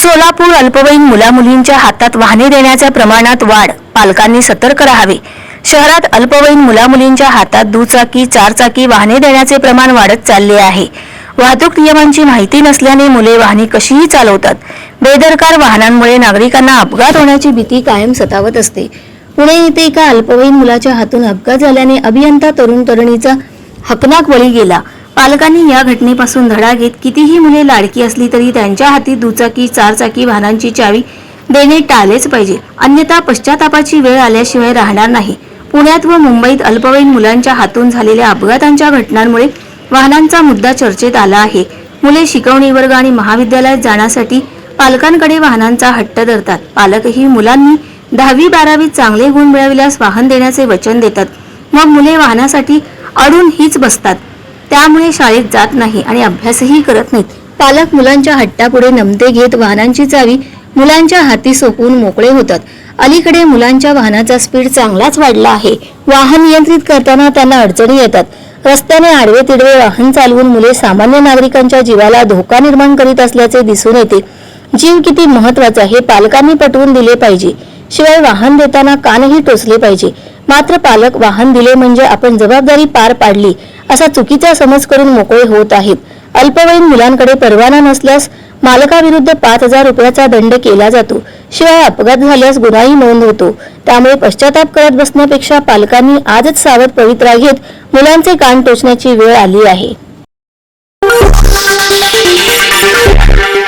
सोलापूर अल्पवयीन मुलामुलींच्या हातात वाहने देण्याच्या प्रमाणात वाढ, पालकांनी सतर्क राहावे। शहरात अल्पवयीन मुलामुलींच्या हातात दुचाकी, चारचाकी वाहने देण्याचे प्रमाण वाढत चालले आहे। वाहतूक नियमांची माहिती नसल्याने मुले वाहने कशीही चालवतात। बेदरकार वाहनांमुळे नागरिकांना अपघात होण्याची भीती कायम सतावत असते। पुणे येथे एका अल्पवयीन मुलाच्या हातून अपघात झाल्याने अभियंता तरुणीचा हकनाक बळी गेला। पालकांनी या घटनेपासून धडा घेत कितीही मुले लाडकी असली तरी त्यांच्या हाती दुचाकी, चारचाकी वाहनांची चावी देणे टाळलेच पाहिजे, अन्यथा पश्चातापाची वेळ आल्याशिवाय राहणार नाही। पुण्यात व मुंबईत अल्पवयीन मुलांच्या हातून झालेल्या अपघातांच्या घटनांमुळे वाहनांचा मुद्दा चर्चेत आला आहे। मुले शिकवणी वर्ग आणि महाविद्यालयात जाण्यासाठी पालकांकडे वाहनांचा हट्ट धरतात। पालकही मुलांनी 10वी-12वीत चांगले गुण मिळविल्यास वाहन देण्याचे वचन देतात, मग मुले वाहनासाठी अडून हीच बसतात। त्यामुळे शाळेत जात नाही आणि अभ्यासही करत नाहीत। पालक मुलांच्या हट्टापुढे नमते घेत वाहनांची चावी मुलांच्या हाती सोपवून मोकळे होतात। अलीकडे मुलांच्या वाहनाचा स्पीड चांगलाच वाढला आहे। वाहन नियंत्रित करताना त्यांना अडचणी येतात। रस्त्याने आडवे तिडवे वाहन चालवून मुले सामान्य नागरिकांच्या जीवाला धोका निर्माण करीत असल्याचे दिसून येते। जीव किती महत्त्वाचा हे पालकांनी पटवून दिले पाहिजे। शिवाय वाहन देताना कानही टोचले पाहिजे। मात्र पालक वाहन दिले म्हणजे आपण जबाबदारी पार पाडली असा चुकीचा समज करून मोकळे होत आहेत। अल्पवयीन मुलांकडे परवाना नसल्यास मालकाविरुद्ध 5,000 रुपयाचा दंड केला जातो। शिवाय अपघात झाल्यास गुन्हाही नोंद होतो। त्यामुळे पश्चाताप करत बसण्यापेक्षा पालकांनी आजच सावध पवित्रा घेत मुलांचे कान टोचण्याची वेळ आली आहे।